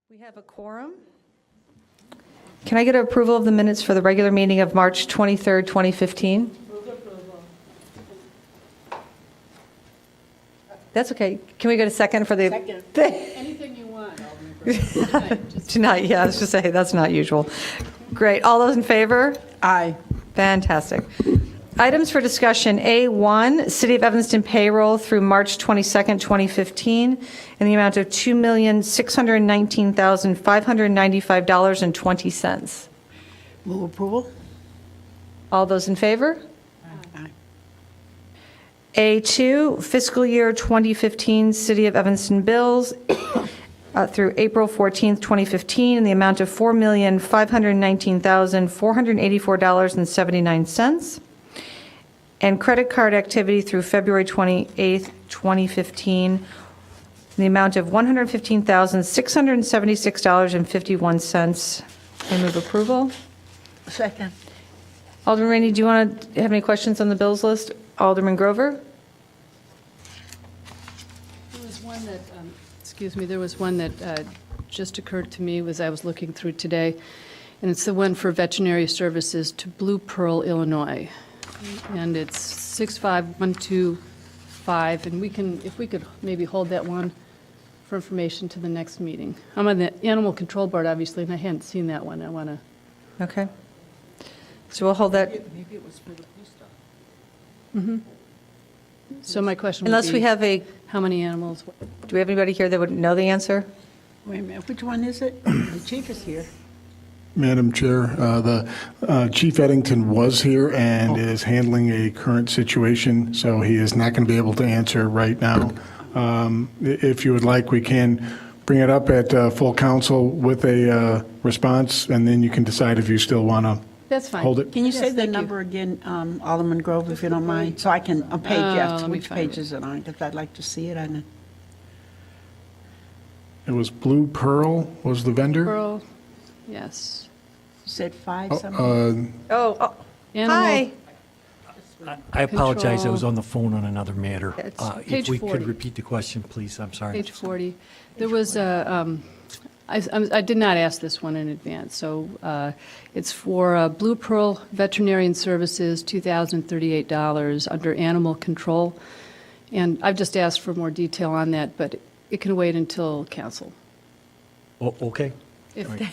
We have a quorum. Can I get approval of the minutes for the regular meeting of March 23rd, 2015? Move approval. That's okay. Can we get a second for the? Second. Anything you want, Alderman Brooks. Tonight, just- Tonight, yeah, I was just saying, that's not usual. Great. All those in favor? Aye. Fantastic. Items for discussion, A1, City of Evanston payroll through March 22nd, 2015, in the amount of $2,619,595.20. Move approval. All those in favor? Aye. A2, fiscal year 2015 City of Evanston bills through April 14th, 2015, in the amount of $4,519,484.79. And credit card activity through February 28th, 2015, in the amount of $115,676.51. I move approval. Second. Alderman Rainey, do you want to have any questions on the bills list? Alderman Grover? There was one that, there was one that just occurred to me as I was looking through today, and it's the one for veterinary services to Blue Pearl, Illinois. And it's 65125, and if we could maybe hold that one for information to the next meeting. I'm on the Animal Control Board, obviously, and I hadn't seen that one. I want to, Okay. So we'll hold that, Maybe it was for the police dog. so my question would unless we be, have a, how many animals? do we have anybody here that would know the answer? Wait a minute, which one is it? The chief is here. Madam Chair, the Chief Eddington was here and is handling a current situation, so he is not going to be able to answer right now. If you would like, we can bring it up at full council with a response, and then you can decide if you still want to That's fine. hold it. Can you say the thank you. number again, Alderman Grove, if you don't mind? So I can, on page F, let me which find page it. is it on? Because I'd like to see it on. It was Blue Pearl was the vendor? Pearl, yes. You said five something? Animal- Hi. I apologize, I Control. was on the phone on another matter. It's page If we 40. could repeat the question, please, I'm sorry. Page 40. There was a, I did not ask this one in advance, so it's for Blue Pearl Veterinarian Services, $2,038 under Animal Control. And I've just asked for more detail on that, but it can wait until council. Okay, If Right. they-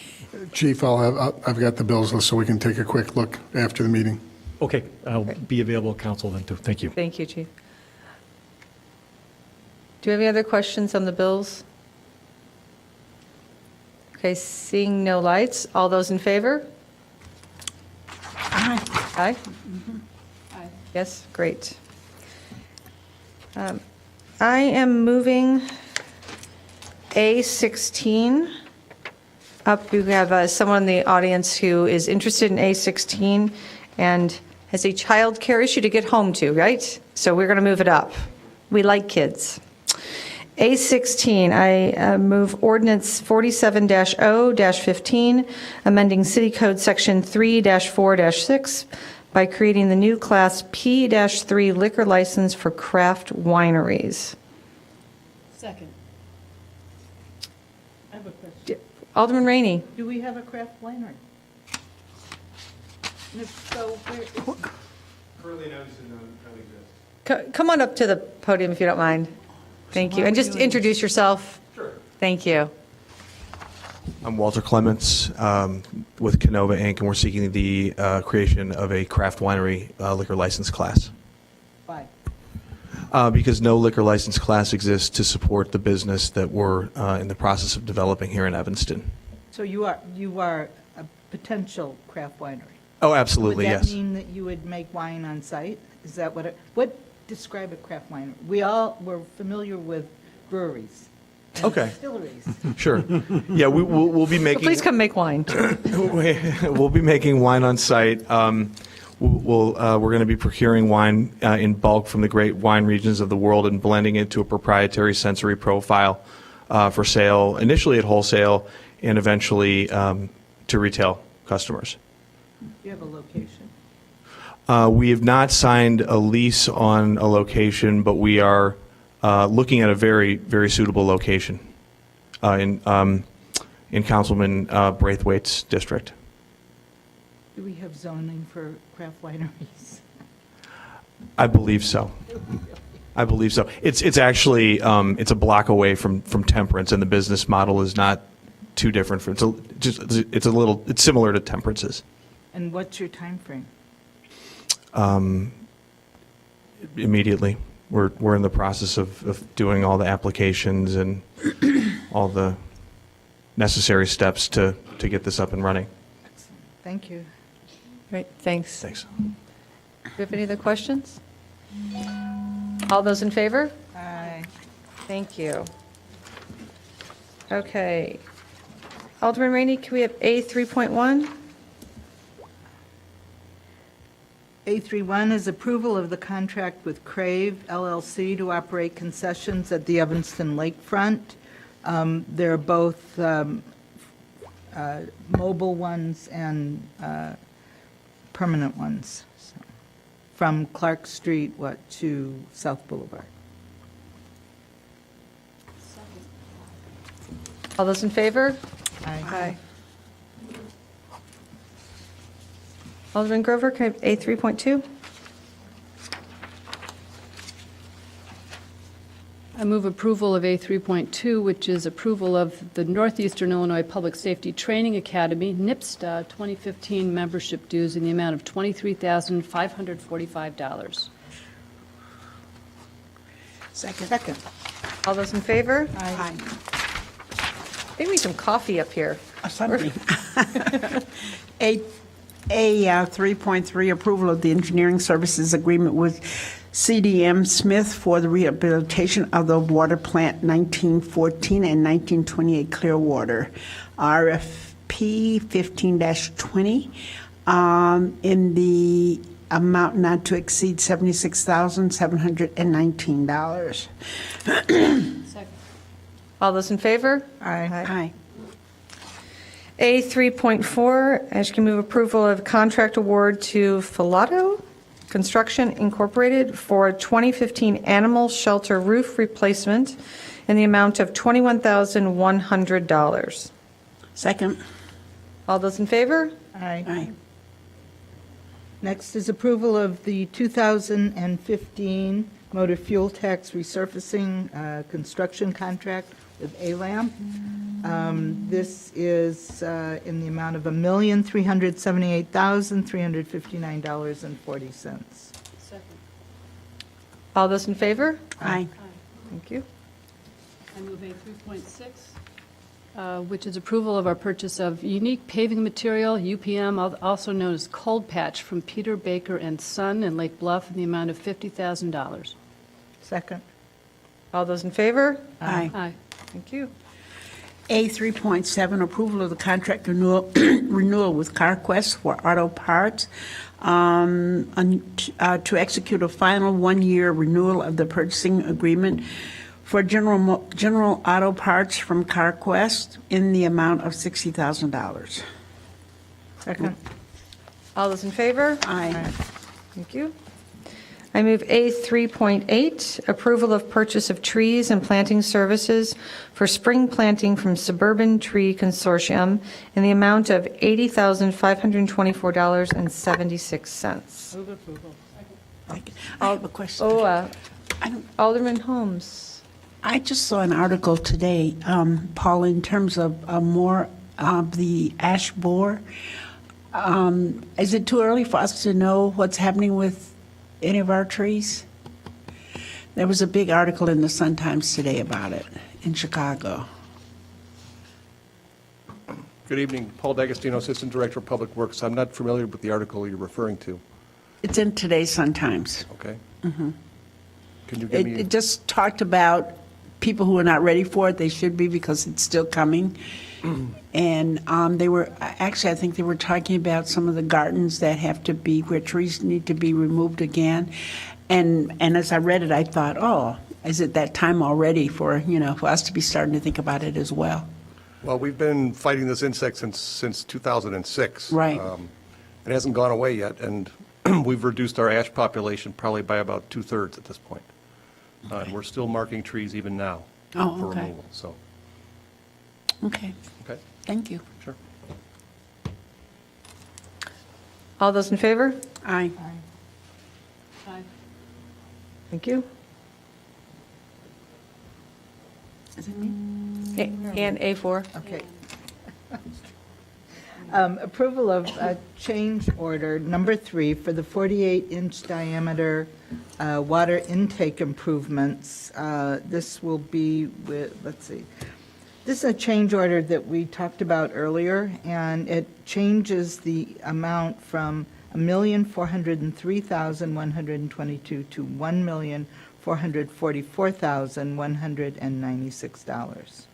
Chief, I've got the bills list, so we can take a quick look after the meeting. okay, I'll be available at council then, too. Thank you. Thank you, Chief. Do you have any other questions on the bills? Okay, seeing no lights, all those in favor? Aye. Aye? Aye. Yes, great. I am moving A16 up. We have someone in the audience who is interested in A16 and has a child care issue to get home to, right? So we're going to move it up. We like kids. A16, I move ordinance 47-0-15, amending City Code Section 3-4-6 by creating the new Class P-3 liquor license for craft wineries. Second. I have a question. Alderman Rainey. Do we have a craft winery? And if so, where? Currently in Evanston, none exists. Come on up to the podium if you don't mind. Thank you. And just introduce yourself. Sure. Thank you. I'm Walter Clements with Canova Inc., and we're seeking the creation of a craft winery liquor license class. Why? Because no liquor license class exists to support the business that we're in the process of developing here in Evanston. So you are a potential craft winery? Oh, absolutely, Would that yes. mean that you would make wine on site? Is that describe a craft winery? We're familiar with breweries. and Okay. Distilleries. Sure. Yeah, we'll be making. Please come make wine. We'll be making wine on site. We're going to be procuring wine in bulk from the great wine regions of the world and blending it to a proprietary sensory profile for sale, initially at wholesale and eventually to retail customers. You have a location. We have not signed a lease on a location, but we are looking at a very, very suitable location in in Councilman Braithwaite's district. Do we have zoning for craft wineries? I believe so. I believe so. It's actually, it's a block away from Temperance, and the business model is not too different. It's similar to Temperance's. And what's your time frame? Immediately. We're in the process of doing all the applications and all the necessary steps to get this up and running. Thank you. Great, thanks. Thanks. Do you have any other questions? All those in favor? Aye. Thank you. Okay. Alderman Rainey, can we have A 3.1? A31 is approval of the contract with Crave LLC to operate concessions at the Evanston Lakefront. They're both mobile ones and permanent ones, so, from Clark Street, to South Boulevard. All those in favor? Aye. Alderman Grover, can I have A 3.2? I move approval of A 3.2, which is approval of the Northeastern Illinois Public Safety Training Academy, NIPSTA, 2015 membership dues in the amount of $23,545. Second. All those in favor? Aye. They need some coffee up here. Something. A 3.3, approval of the engineering services agreement with CDM Smith for the rehabilitation of the water plant 1914 and 1928 Clearwater, RFP 15-20, in the amount not to exceed $76,719. All those in favor? Aye. A 3.4, as you can move approval of contract award to Filato Construction Incorporated for a 2015 animal shelter roof replacement in the amount of $21,100. Second. All those in favor? Aye. Next is approval of the 2015 motor fuel tax resurfacing construction contract with ALAM. This is in the amount of $1,378,359.40. All those in favor? Aye. Thank you. I move A 3.6, which is approval of our purchase of unique paving material, UPM, also known as Cold Patch, from Peter Baker and Son in Lake Bluff in the amount of $50,000. Second. All those in favor? Aye. Aye. Thank you. A 3.7, approval of the contract renewal with CarQuest for auto parts, to execute a final one-year renewal of the purchasing agreement for general auto parts from CarQuest in the amount of $60,000. Second. All those in favor? Aye. Thank you. I move A 3.8, approval of purchase of trees and planting services for spring planting from Suburban Tree Consortium in the amount of $80,524.76. Move approval. I have a question. Oh, I don't- Alderman Holmes. I just saw an article today, Paul, in terms of more of the ash borer. Is it too early for us to know what's happening with any of our trees? There was a big article in the Sun-Times today about it in Chicago. Good evening, Paul D'Agostino, Assistant Director of Public Works. I'm not familiar with the article you're referring to, It's in today's Sun-Times. okay? Can you give me? It just talked about people who are not ready for it. They should be, because it's still coming. And they were, actually, I think they were talking about some of the gardens that have to be, where trees need to be removed again. And as I read it, I thought, oh, is it that time already for, for us to be starting to think about it as well? Well, we've been fighting this insect since 2006. Right. It hasn't gone away yet, and we've reduced our ash population probably by about 2/3 at this point. And we're still marking trees even now Oh, for okay. removal, so. Okay, Okay. thank you. Sure. All those in favor? Aye. Thank you. Is it me? And A4. Okay. Approval of change order number 3 for the 48-inch diameter water intake improvements. This will be with, let's see, this is a change order that we talked about earlier, and it changes the amount from $1,403,122 to $1,444,196.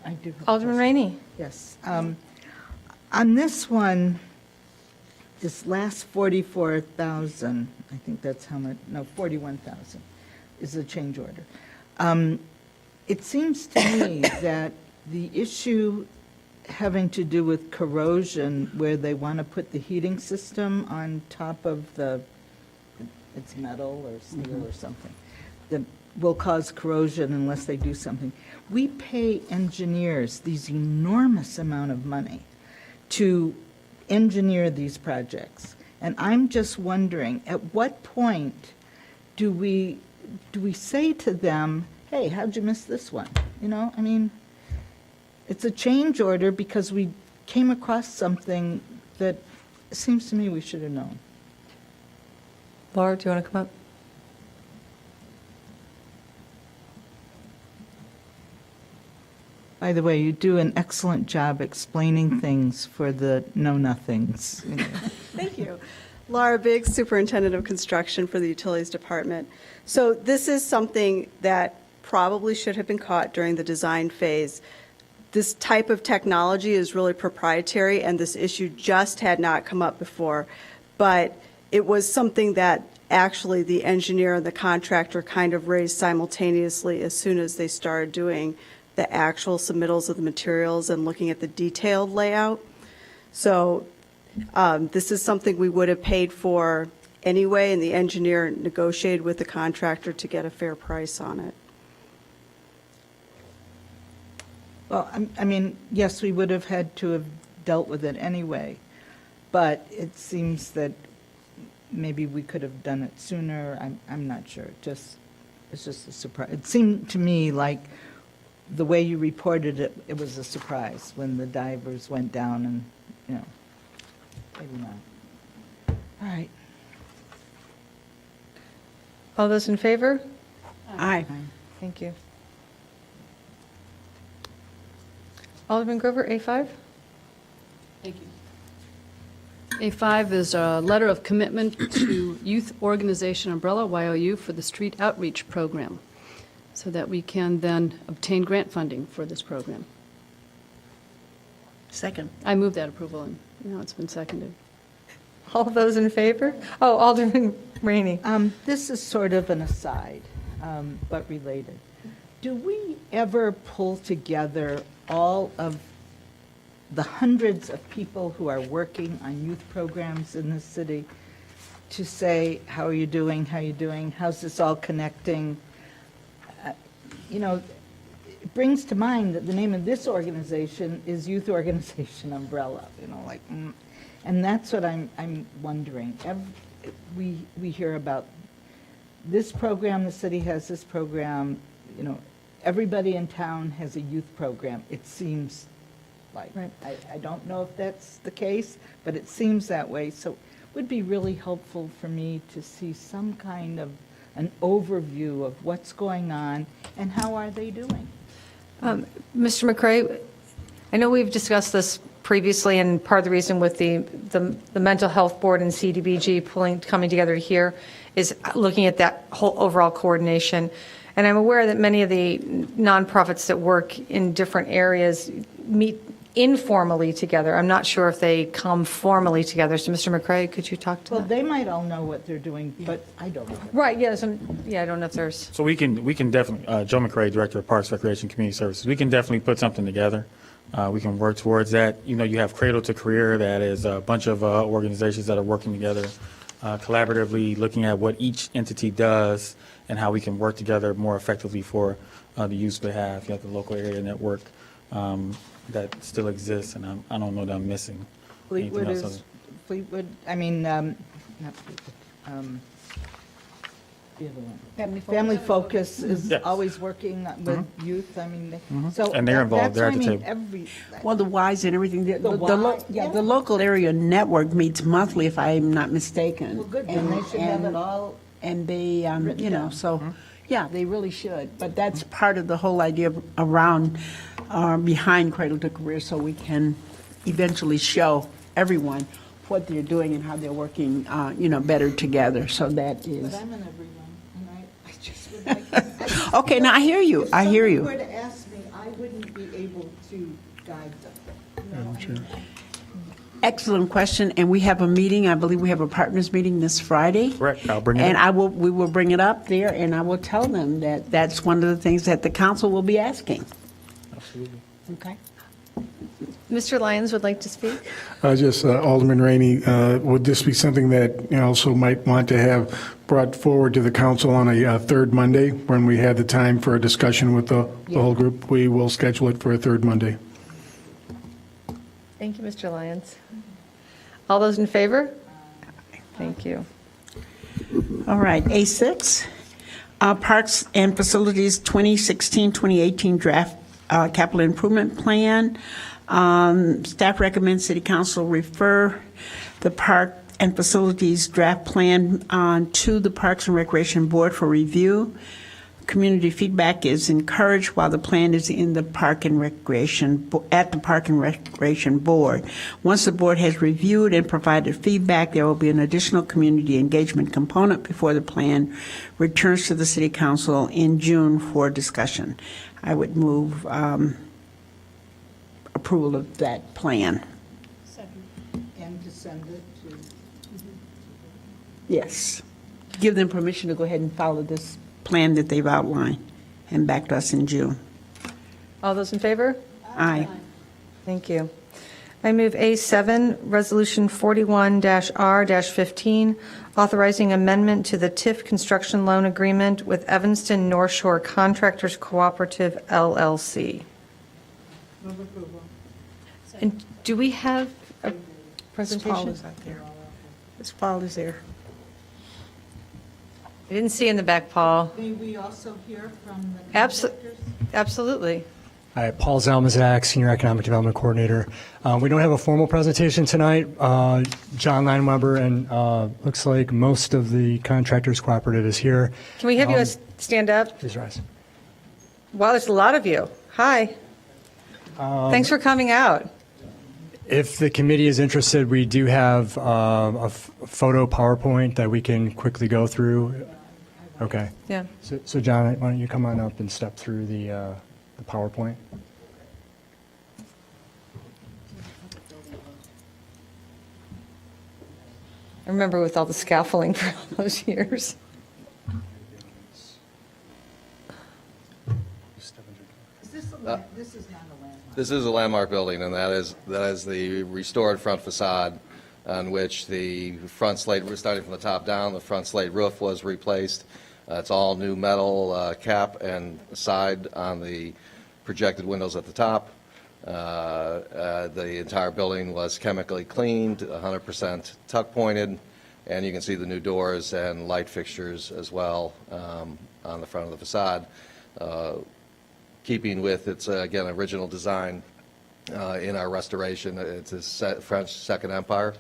I do. have a Alderman question. Rainey. Yes. On this one, this last 44,000, I think that's how much, no, 41,000 is the change order. It seems to me that the issue having to do with corrosion, where they want to put the heating system on top of the, it's metal or steel or something, that will cause corrosion unless they do something. We pay engineers these enormous amount of money to engineer these projects. And I'm just wondering, at what point do we say to them, hey, how'd you miss this one? You know, I mean, it's a change order because we came across something that it seems to me we should have known. Laura, do you want to come up? By the way, you do an excellent job explaining things for the know-nothings. You know. Thank you. Laura Biggs, Superintendent of Construction for the Utilities Department. So this is something that probably should have been caught during the design phase. This type of technology is really proprietary, and this issue just had not come up before. But it was something that actually the engineer and the contractor kind of raised simultaneously as soon as they started doing the actual submittals of the materials and looking at the detailed layout. So this is something we would have paid for anyway, and the engineer negotiated with the contractor to get a fair price on it. Well, I mean, yes, we would have had to have dealt with it anyway, but it seems that maybe we could have done it sooner. I'm not sure. It's just a surprise. It seemed to me like the way you reported it, it was a surprise when the divers went down and, you know, maybe not. All right. All those in favor? Aye. Thank you. Alderman Grover, A5? Thank you. A5 is a letter of commitment to Youth Organization Umbrella, YOU, for the Street Outreach Program, so that we can then obtain grant funding for this program. Second. I move that approval, and now it's been seconded. All those in favor? Oh, Alderman Rainey. This is sort of an aside, but related. Do we ever pull together all of the hundreds of people who are working on youth programs in this city to say, how are you doing, how are you doing, how's this all connecting? You know, it brings to mind that the name of this organization is Youth Organization Umbrella, you know, like, and that's what I'm wondering. We hear about this program, the city has this program, you know, everybody in town has a youth program, it seems like. Right. I don't know if that's the case, but it seems that way. So it would be really helpful for me to see some kind of an overview of what's going on and how are they doing. Mr. McCray, I know we've discussed this previously, and part of the reason with the Mental Health Board and CDBG coming together here is looking at that whole overall coordination. And I'm aware that many of the nonprofits that work in different areas meet informally together. I'm not sure if they come formally together. So, Mr. McCray, could you talk to Well, that? they might all know what they're doing, but I don't know. Right, yes, yeah, I don't know if there's, So we can definitely, Joe McCray, Director of Parks, Recreation, Community Services, we can definitely put something together. We can work towards that. You know, you have Cradle to Career, that is a bunch of organizations that are working together collaboratively looking at what each entity does and how we can work together more effectively for the youth's behalf. You have the local area network that still exists, and I don't know that I'm missing anything Fleetwood else. is, Fleetwood, I mean, not Fleetwood, the other one. Family Focus is Yes. always working with youth, I mean, so. And they're involved. that's They're what at I the mean, table. every, Well, the Ys and everything, The Y, yeah. the local area network meets monthly, if I'm not mistaken. well, good, then they should have it all. And they, written you know, down. so, yeah, they really should. But that's part of the whole idea around, behind Cradle to Career, so we can eventually show everyone what they're doing and how they're working, better together. So that is. But I'm in everyone, and I just would like. Okay, now I hear you. I hear If you. someone were to ask me, I wouldn't be able to guide them. Madam Chair. Excellent question, and we have a meeting, I believe we have a partners meeting this Friday. Correct. I'll bring it And up. we will bring it up there, and I will tell them that that's one of the things that the council will be asking. Absolutely. Okay. Mr. Lyons would like to speak? Just Alderman Rainey, would this be something that you also might want to have brought forward to the council on a third Monday when we had the time for a discussion with the whole group? We will schedule it for a third Monday. Thank you, Mr. Lyons. All those in favor? Thank you. All right, A6, Parks and Facilities 2016-2018 Draft Capital Improvement Plan. Staff recommends City Council refer the Park and Facilities Draft Plan to the Parks and Recreation Board for review. Community feedback is encouraged while the plan is in the Park and Recreation, at the Park and Recreation Board. Once the board has reviewed and provided feedback, there will be an additional community engagement component before the plan returns to the City Council in June for discussion. I would move approval of that plan. And to send it to. Yes. Give them permission to go ahead and follow this plan that they've outlined and back to us in June. All those in favor? Aye. Thank you. I move A7, Resolution 41-R-15, authorizing amendment to the TIF construction loan agreement with Evanston North Shore Contractors Cooperative, LLC. Move approval. And do we have a Paul presentation? is out there. Ms. Paul is there. I didn't see in the back, Paul. May we also hear from the Absolutely. Absolutely. Hi, Paul Zalmazak, Senior Economic Development Coordinator. We don't have a formal presentation tonight. John Lineweber and looks like most of the contractors cooperative is here. Can we have you stand up? Please rise. Wow, there's a lot of you. Hi. Thanks for coming out. If the committee is interested, we do have a photo PowerPoint that we can quickly go through. Okay. Yeah. So John, why don't you come on up and step through the PowerPoint? I remember with all the scaffolding for all those years. This is not a landmark. This is a landmark building, and that is the restored front facade on which the front slate, starting from the top down, the front slate roof was replaced. It's all new metal cap and side on the projected windows at the top. The entire building was chemically cleaned, 100% tuck pointed, and you can see the new doors and light fixtures as well on the front of the facade. Keeping with its, again, original design in our restoration. It's a French Second Empire,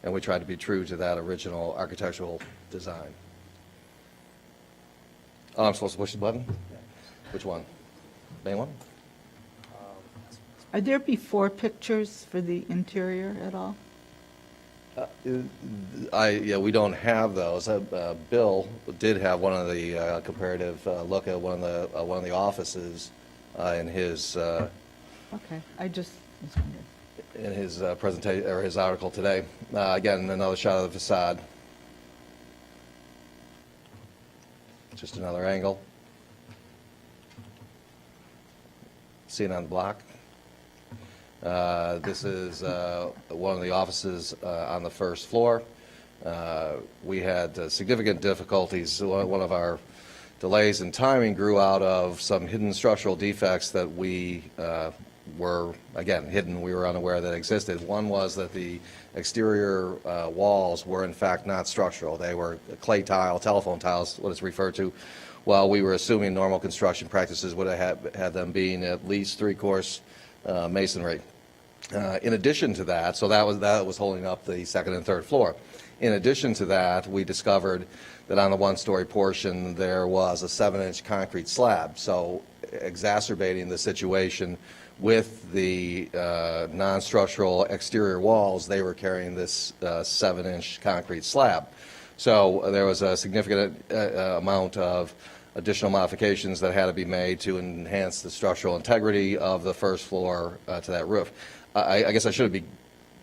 and we tried to be true to that original architectural design. Oh, I'm supposed to push the button? Which one? Main one? Are there before pictures for the interior at all? Yeah, we don't have those. Bill did have one of the comparative look at one of the offices in his Okay, I just was wondering. in his presentation or his article today. Again, another shot of the facade. Just another angle. Seen on the block. This is one of the offices on the first floor. We had significant difficulties. One of our delays in timing grew out of some hidden structural defects that we were, again, hidden. We were unaware that existed. One was that the exterior walls were, in fact, not structural. They were clay tile, telephone tiles, what it's referred to, while we were assuming normal construction practices would have had them being at least three-course masonry. In addition to that, so that was holding up the second and third floor. In addition to that, we discovered that on the one-story portion there was a 7-inch concrete slab, so exacerbating the situation with the non-structural exterior walls. They were carrying this 7-inch concrete slab. So there was a significant amount of additional modifications that had to be made to enhance the structural integrity of the first floor to that roof. I guess I should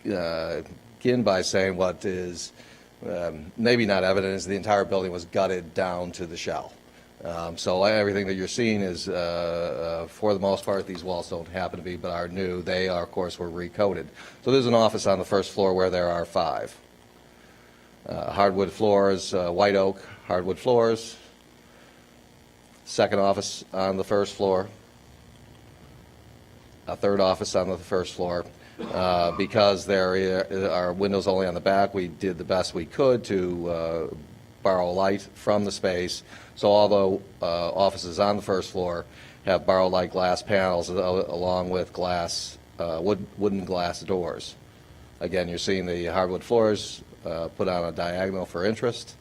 begin by saying what is maybe not evident is the entire building was gutted down to the shell. So everything that you're seeing is, for the most part, these walls don't happen to be, but are new. They, of course, were recoated. So there's an office on the first floor where there are 5. Hardwood floors, white oak hardwood floors. Second office on the first floor. A third office on the first floor. Because there are windows only on the back, we did the best we could to borrow light from the space. So although offices on the first floor have borrow light glass panels along with glass, wooden glass doors. Again, you're seeing the hardwood floors put on a diagonal for interest.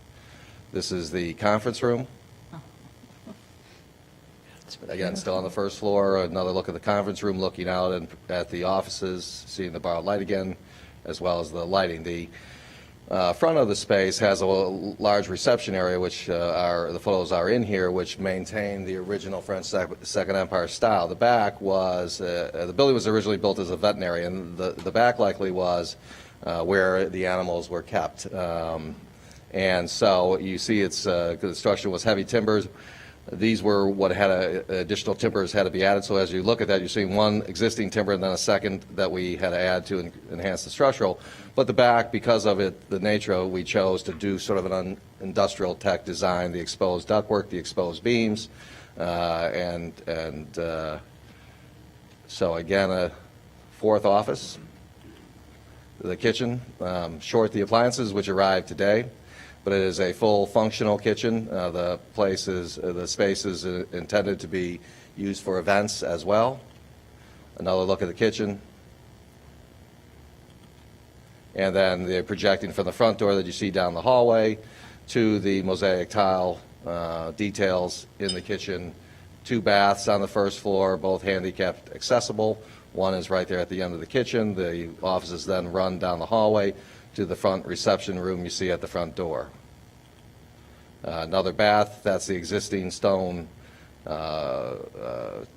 This is the conference room. Again, still on the first floor. Another look at the conference room, looking out at the offices, seeing the borrowed light again, as well as the lighting. The front of the space has a large reception area, which the photos are in here, which maintain the original French Second Empire style. The back was, the building was originally built as a veterinary, and the back likely was where the animals were kept. And so you see the construction was heavy timbers. These were what had additional timbers had to be added. So as you look at that, you're seeing one existing timber and then a second that we had to add to enhance the structural. But the back, because of the nature of it, we chose to do sort of an industrial tech design, the exposed ductwork, the exposed beams, so again, a fourth office, the kitchen, short the appliances, which arrived today. But it is a full functional kitchen. The space is intended to be used for events as well. Another look at the kitchen. And then the projecting from the front door that you see down the hallway to the mosaic tile details in the kitchen. 2 baths on the first floor, both handicapped accessible. One is right there at the end of the kitchen. The offices then run down the hallway to the front reception room you see at the front door. Another bath, that's the existing stone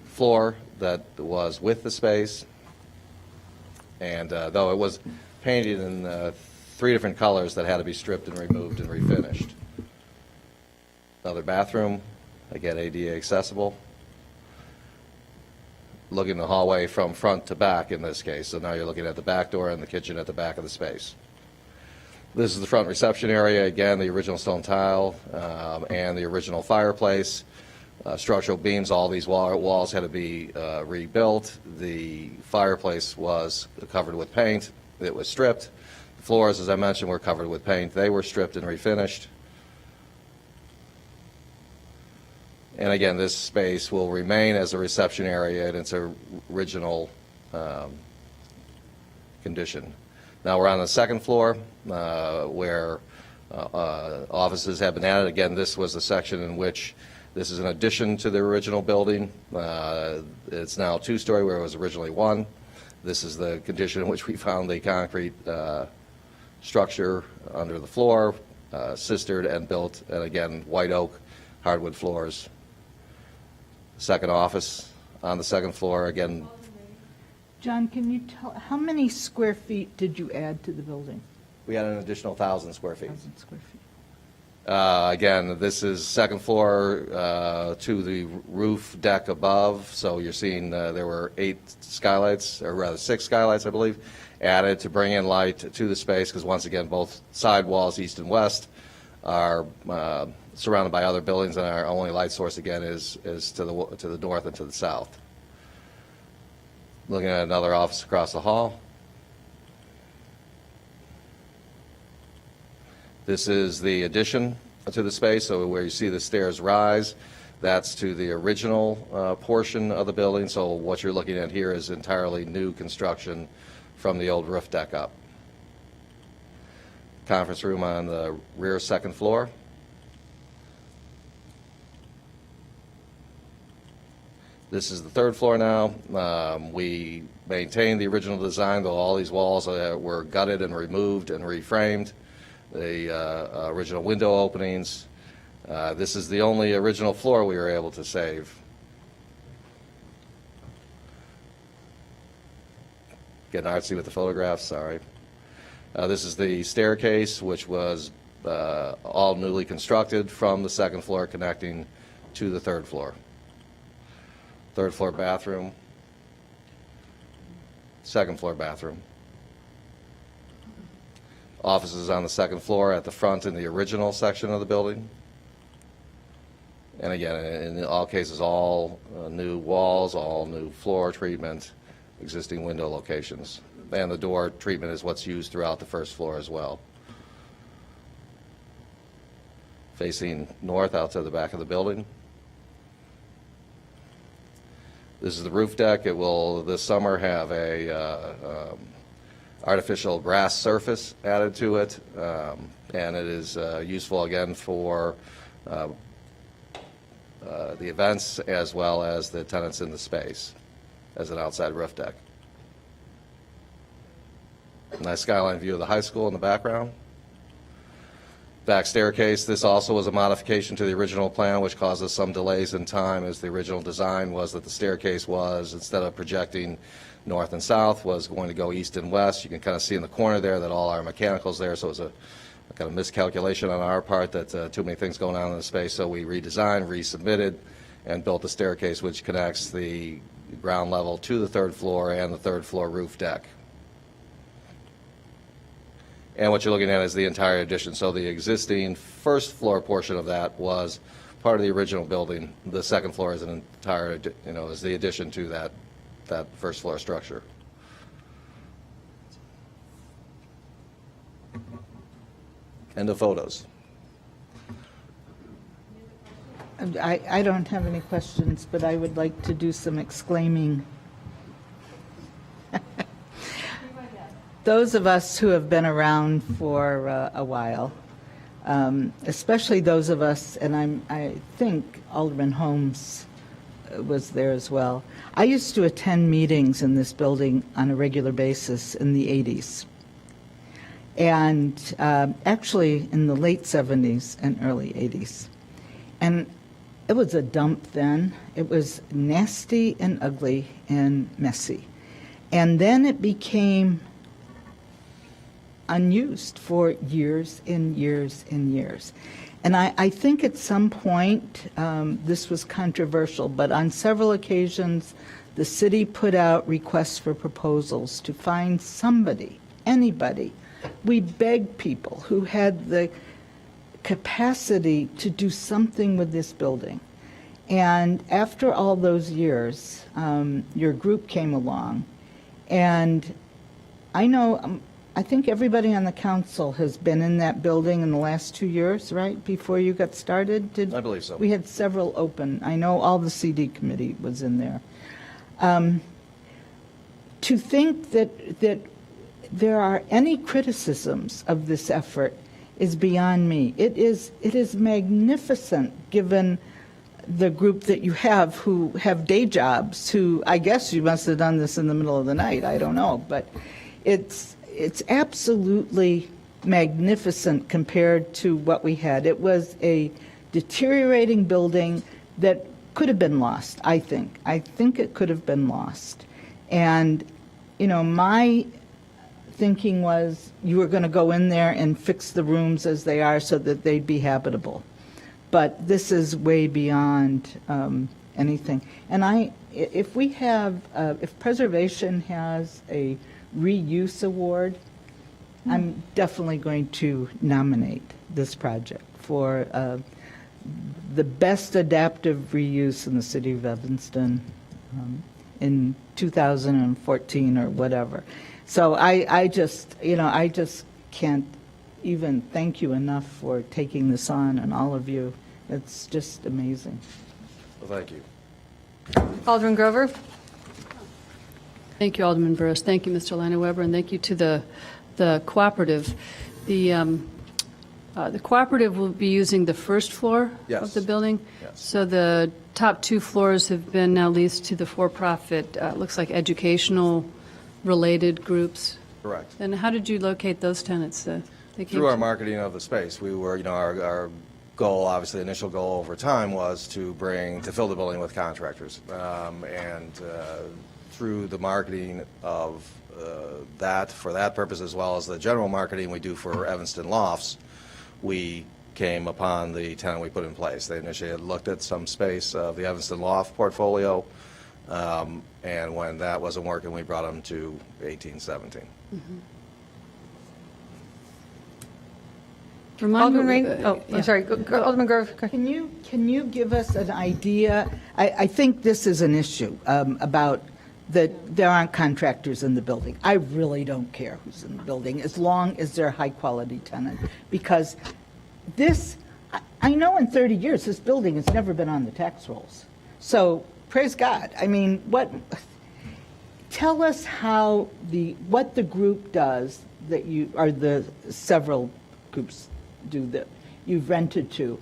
floor that was with the space. And though it was painted in 3 different colors that had to be stripped and removed and refinished. Another bathroom, again ADA accessible. Looking the hallway from front to back in this case. So now you're looking at the back door and the kitchen at the back of the space. This is the front reception area. Again, the original stone tile and the original fireplace. Structural beams, all these walls had to be rebuilt. The fireplace was covered with paint. It was stripped. The floors, as I mentioned, were covered with paint. They were stripped and refinished. And again, this space will remain as a reception area in its original condition. Now we're on the second floor where offices have been added. Again, this was the section in which this is an addition to the original building. It's now 2-story where it was originally 1. This is the condition in which we found the concrete structure under the floor, sistered and built, and again, white oak hardwood floors. Second office on the second floor, again. John, can you tell, how many square feet did you add to the building? We had an additional 1,000 square feet. 1,000 square feet. Again, this is second floor to the roof deck above, so you're seeing there were 8 skylights, or rather 6 skylights, I believe, added to bring in light to the space, because once again, both side walls, east and west, are surrounded by other buildings, and our only light source, again, is to the north and to the south. Looking at another office across the hall. This is the addition to the space, so where you see the stairs rise, that's to the original portion of the building. So what you're looking at here is entirely new construction from the old roof deck up. Conference room on the rear second floor. This is the third floor now. We maintained the original design, though all these walls were gutted and removed and reframed. The original window openings. This is the only original floor we were able to save. Getting artsy with the photographs, sorry. This is the staircase, which was all newly constructed from the second floor connecting to the third floor. Third floor bathroom. Second floor bathroom. Offices on the second floor at the front in the original section of the building. And again, in all cases, all new walls, all new floor treatment, existing window locations. And the door treatment is what's used throughout the first floor as well. Facing north out to the back of the building. This is the roof deck. It will this summer have a artificial grass surface added to it, and it is useful again for the events as well as the tenants in the space as an outside roof deck. Nice skyline view of the high school in the background. Back staircase, this also was a modification to the original plan, which causes some delays in time, as the original design was that the staircase was, instead of projecting north and south, was going to go east and west. You can kind of see in the corner there that all our mechanicals there, so it was a kind of miscalculation on our part that too many things going on in the space, so we redesigned, resubmitted, and built the staircase which connects the ground level to the third floor and the third floor roof deck. And what you're looking at is the entire addition. So the existing first floor portion of that was part of the original building. The second floor is an entire, is the addition to that first floor structure. End of photos. I don't have any questions, but I would like to do some exclaiming. Those of us who have been around for a while, especially those of us, and I think Alderman Holmes was there as well. I used to attend meetings in this building on a regular basis in the 80s. And actually in the late 70s and early 80s. And it was a dump then. It was nasty and ugly and messy. And then it became unused for years and years and years. And I think at some point, this was controversial, but on several occasions, the city put out requests for proposals to find somebody, anybody. We begged people who had the capacity to do something with this building. And after all those years, your group came along. And I know, I think everybody on the council has been in that building in the last 2 years, right, before you got started? I believe so. We had several open. I know all the CD committee was in there. To think that there are any criticisms of this effort is beyond me. It is magnificent, given the group that you have who have day jobs, who I guess you must have done this in the middle of the night, I don't know, but it's absolutely magnificent compared to what we had. It was a deteriorating building that could have been lost, I think. I think it could have been lost. And, my thinking was you were going to go in there and fix the rooms as they are so that they'd be habitable. But this is way beyond anything. And if we have, if Preservation has a reuse award, I'm definitely going to nominate this project for the best adaptive reuse in the city of Evanston in 2014 or whatever. So I just can't even thank you enough for taking this on, and all of you. It's just amazing. Well, thank you. Alderman Grover? Thank you, Alderman Burris. Thank you, Mr. Lanneweber, and thank you to the cooperative. The cooperative will be using the first floor Yes. of the building? Yes. So the top 2 floors have been now leased to the for-profit, looks like educational-related groups. Correct. And how did you locate those tenants? They came Through our to- marketing of the space, we were, our goal, obviously, initial goal over time was to fill the building with contractors. Through the marketing of that, for that purpose, as well as the general marketing we do for Evanston Lofts, we came upon the tenant we put in place. They initially had looked at some space of the Evanston Loft portfolio, and when that wasn't working, we brought them to 1817. Remind me- Alderman Rain? Oh, yeah. I'm sorry. Alderman Grover? go ahead. Can you give us an idea? I think this is an issue about that there aren't contractors in the building. I really don't care who's in the building, as long as they're a high-quality tenant. Because this, I know in 30 years, this building has never been on the tax rolls. So praise God. I mean, tell us what the group does that you, or the several groups do that you've rented to.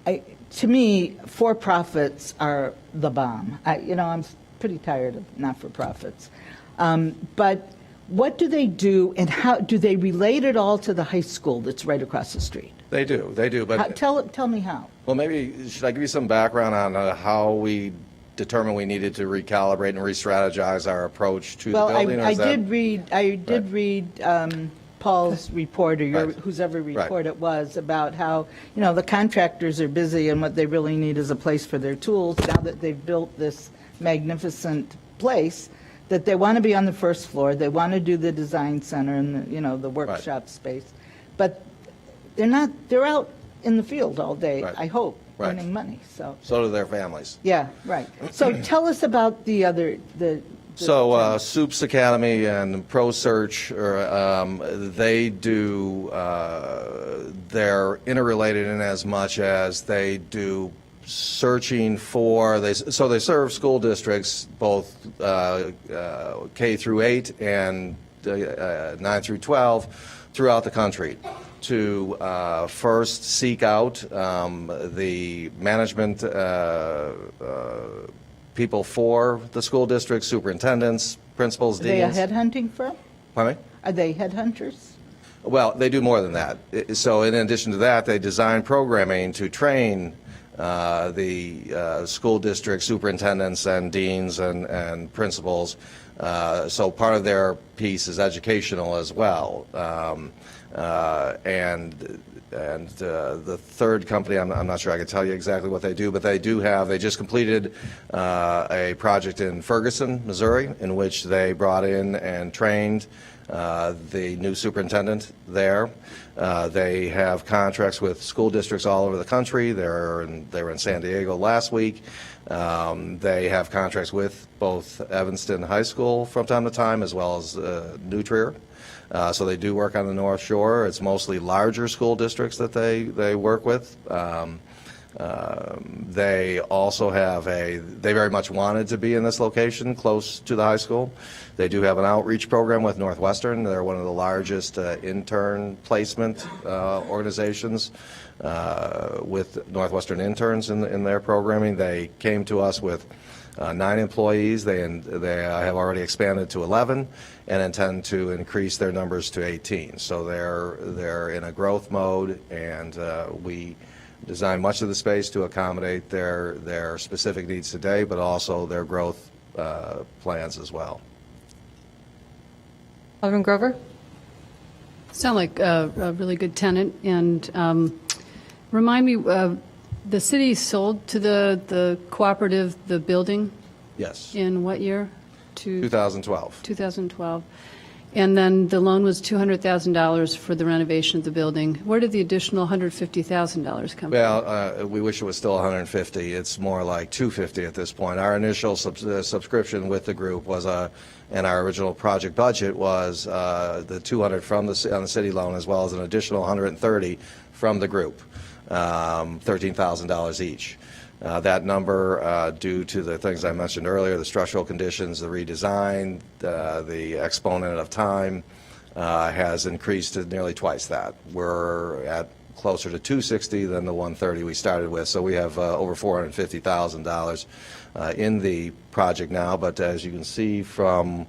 To me, for-profits are the bomb. I'm pretty tired of not-for-profits. But what do they do, and how do they relate it all to the high school that's right across the street? They do, but... Tell me how. Well, maybe, should I give you some background on how we determined we needed to recalibrate and re-strategize our approach to the building? Well, I did read Paul's report, or Right. whoever report Right. it was, about how, the contractors are busy and what they really need is a place for their tools now that they've built this magnificent place, that they want to be on the first floor, they want to do the design center and, the workshop space. But they're out in the field all day, Right. I hope, Right. earning money, so. So do their families. Yeah, right. So tell us about the other, So Soups Academy and ProSearch, they do, they're interrelated in as much as they do searching for, they serve school districts, both K through 8 and 9 through 12 throughout the country, to first seek out the management people for the school district, superintendents, principals, are they a deans. headhunting firm? Pardon me? Are they headhunters? Well, they do more than that. So in addition to that, they design programming to train the school district superintendents and deans and principals. So part of their piece is educational as well. And the third company, I'm not sure I can tell you exactly what they do, but they just completed a project in Ferguson, Missouri, in which they brought in and trained the new superintendent there. They have contracts with school districts all over the country. They were in San Diego last week. They have contracts with both Evanston High School from time to time, as well as New Trier. So they do work on the North Shore. It's mostly larger school districts that they work with. They also have they very much wanted to be in this location close to the high school. They do have an outreach program with Northwestern. They're one of the largest intern placement organizations with Northwestern interns in their programming. They came to us with 9 employees. They have already expanded to 11 and intend to increase their numbers to 18. So they're in a growth mode, and we design much of the space to accommodate their specific needs today, but also their growth plans as well. Alderman Grover? Sound like a really good tenant, and remind me, the city sold to the cooperative the building Yes, in what year? 2012. 2012. And then the loan was $200,000 for the renovation of the building. Where did the additional $150,000 come from? Well, we wish it was still 150. It's more like 250 at this point. Our initial subscription with the group was, and our original project budget was the 200 from on the city loan, as well as an additional 130 from the group, $13,000 each. That number, due to the things I mentioned earlier, the structural conditions, the redesign, the exponent of time, has increased to nearly twice that. We're at closer to 260 than the 130 we started with, so we have over $450,000 in the project now. But as you can see from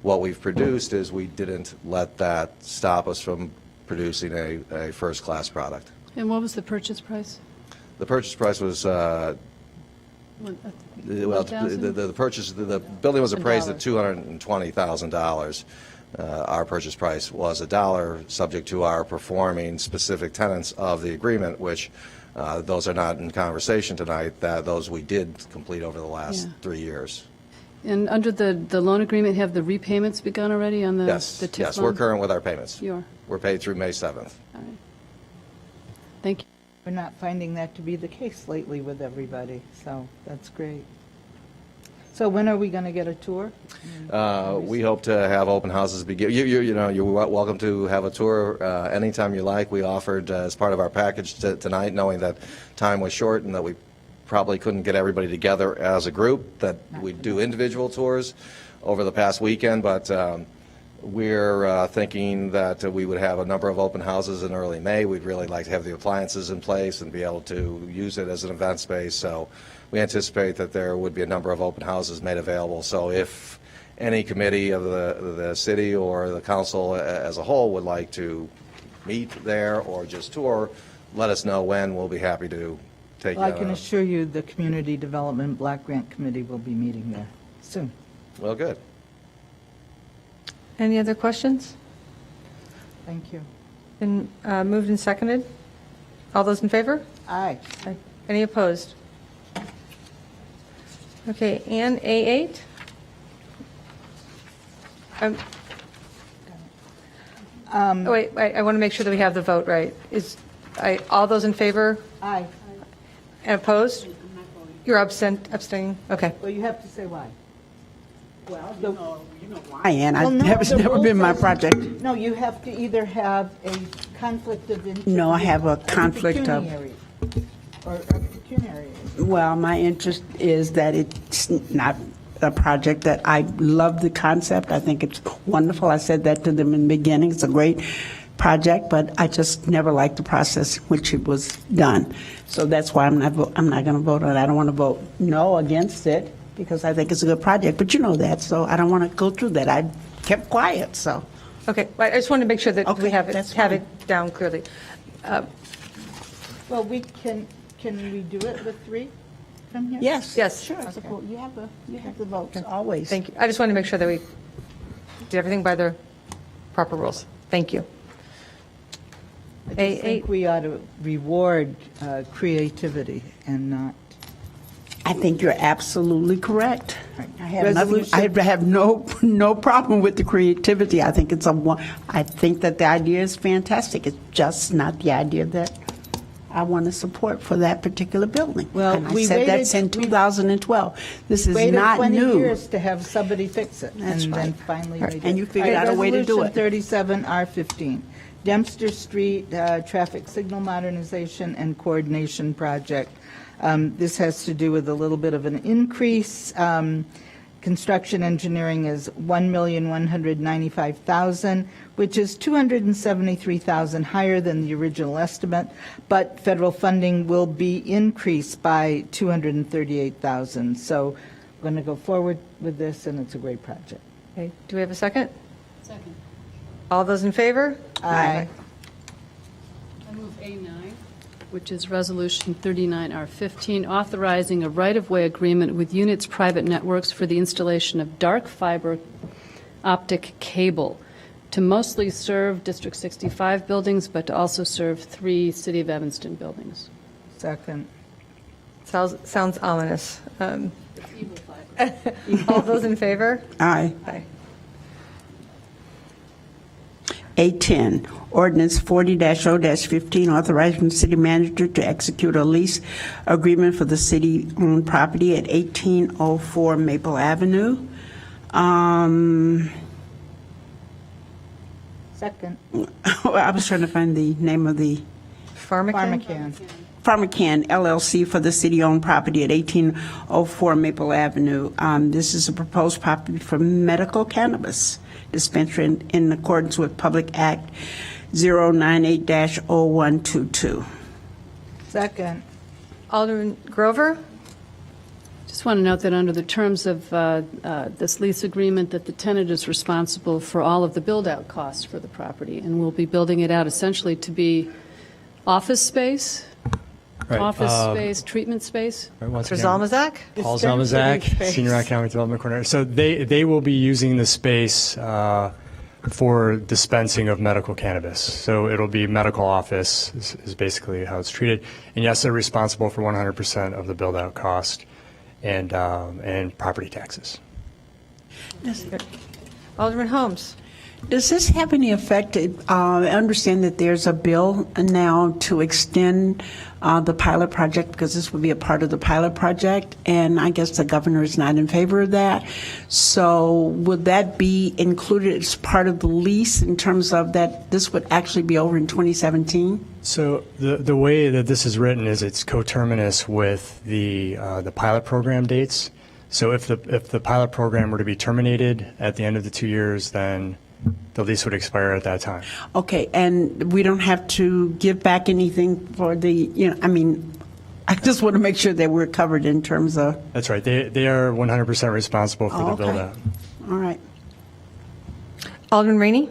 what we've produced, is we didn't let that stop us from producing a first-class product. And what was the purchase price? The purchase price was, well, the building was appraised at $220,000. Our purchase price was $1, subject to our performing specific tenets of the agreement, which those are not in conversation tonight, that those we did complete over the last 3 years. And under the loan agreement, have the repayments begun already on the Yes, TIF yes, loan? we're current with our payments. You are? We're paid through May 7th. All right. Thank you. We're not finding that to be the case lately with everybody, so that's great. So when are we going to get a tour? We hope to have open houses begin. You know, you're welcome to have a tour anytime you like. We offered as part of our package tonight, knowing that time was short and that we probably couldn't get everybody together as a group, that we'd do individual tours over the past weekend, but we're thinking that we would have a number of open houses in early May. We'd really like to have the appliances in place and be able to use it as an event space. So we anticipate that there would be a number of open houses made available. So if any committee of the city or the council as a whole would like to meet there or just tour, let us know when. We'll be happy to take Well, I you can on a- assure you the Community Development Block Grant Committee will be meeting there soon. Well, good. Any other questions? Thank you. Been moved and seconded? All those in favor? Aye. Any opposed? Okay, Ann, A8? Oh, wait, I want to make sure that we have the vote right. All those in favor Aye. and opposed? You're abstaining? Okay. Well, you have to say why. Well, I am. Well, no, It's the never rule been my says- project. No, you have to either have a conflict of interest. No, I have a conflict of- pecuniary- Or a pecuniary. Well, my interest is that it's not a project that I love the concept. I think it's wonderful. I said that to them in the beginning. It's a great project, but I just never liked the process which it was done. So that's why I'm not going to vote on it. I don't want to vote no against it because I think it's a good project, but you know that, so I don't want to go through that. I kept quiet, so. Okay, I just wanted to make sure that we Okay, have that's it fine. down clearly. Well, can we do it with three from here? Yes. Yes. Sure. You have the votes, always. Thank you. I just wanted to make sure that we did everything by the proper rules. Thank you. I just think A8. we ought to reward creativity and not. I think you're absolutely correct. I have Resolution. I have no problem with the creativity. I think I think that the idea is fantastic. It's just not the idea that I want to support for that particular building. Well, And I we said that waited- in 2012. This is Waited not 20 new. years to have somebody fix it, That's and then right. finally Right. they did. And you figured out a way to do Resolution it. 37, R15, Dempster Street Traffic Signal Modernization and Coordination Project. This has to do with a little bit of an increase. Construction engineering is $1,195,000, which is $273,000 higher than the original estimate, but federal funding will be increased by $238,000. So we're going to go forward with this, and it's a great project. Okay, do we have a second? Second. All those in favor? Aye. I move A9, which is Resolution 39R15, authorizing a right-of-way agreement with Units Private Networks for the installation of dark fiber optic cable to mostly serve District 65 buildings, but to also serve 3 City of Evanston buildings. Second. Sounds ominous. All those in favor? Aye. Aye. A10, ordinance 40-0-15, authorizing the city manager to execute a lease agreement for the city-owned property at 1804 Maple Avenue. Second. I was trying to find the name of the Pharmacan? PharmaCann LLC for the city-owned property at 1804 Maple Avenue. This is a proposed property for medical cannabis dispensary in accordance with Public Act 098-0122. Second. Alderman Grover? Just want to note that under the terms of this lease agreement, that the tenant is responsible for all of the build-out costs for the property, and we'll be building it out essentially to be office space, treatment space. Once For again, Zalmazak? Paul Dispensary Zalmazak, space. Senior Economic Development Coordinator. So they will be using the space for dispensing of medical cannabis. So it'll be medical office is basically how it's treated. And yes, they're responsible for 100% of the build-out cost and property taxes. Alderman Holmes? Does this have any effect? I understand that there's a bill now to extend the pilot project, because this would be a part of the pilot project, and I guess the governor is not in favor of that. So would that be included as part of the lease in terms of that this would actually be over in 2017? So the way that this is written is it's coterminous with the pilot program dates. So if the pilot program were to be terminated at the end of the 2 years, then the lease would expire at that time. Okay, and we don't have to give back anything for the, I just want to make sure that we're covered in terms of, That's right. They are 100% responsible for the okay. build-out. All right. Alderman Rainey?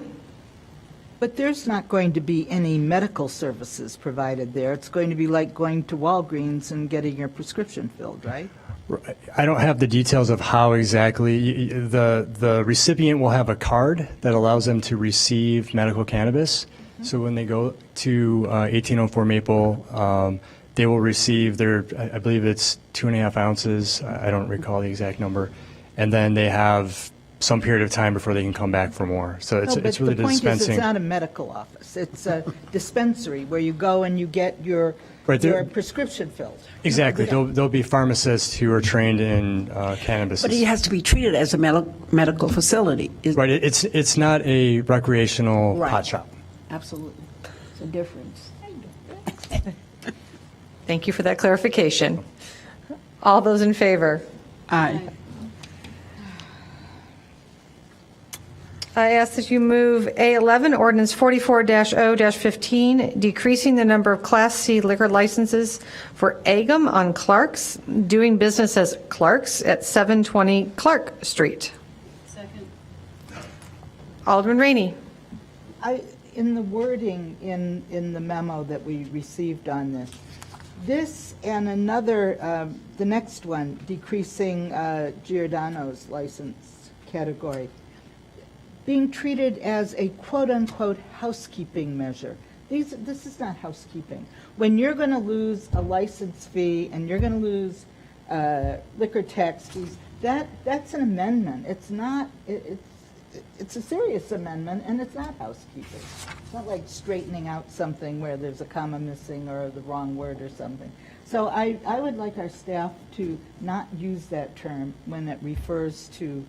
But there's not going to be any medical services provided there. It's going to be like going to Walgreens and getting your prescription filled, right? I don't have the details of how exactly. The recipient will have a card that allows them to receive medical cannabis. So when they go to 1804 Maple, they will receive their, I believe it's 2.5 ounces. I don't recall the exact number. And then they have some period of time before they can come back for more. So it's really the point is, dispensing. it's not a medical office. It's a dispensary where you go and you get your Right, there- prescription filled. Exactly. There'll be pharmacists who are trained in cannabis. But it has to be treated as a medical facility. Right. It's not a recreational Right. pot shop. Absolutely. It's a difference. Thank you for that clarification. All those in favor? Aye. I ask that you move A11, ordinance 44-0-15, decreasing the number of Class C liquor licenses for Agam on Clark's, doing business as Clark's at 720 Clark Street. Second. Alderman Rainey. In the wording in the memo that we received on this and another, the next one, decreasing Giordano's license category, being treated as a quote-unquote housekeeping measure. This is not housekeeping. When you're going to lose a license fee and you're going to lose liquor tax fees, that's an amendment. It's not. It's a serious amendment, and it's not housekeeping. It's not like straightening out something where there's a comma missing or the wrong word or something. So I would like our staff to not use that term when it refers to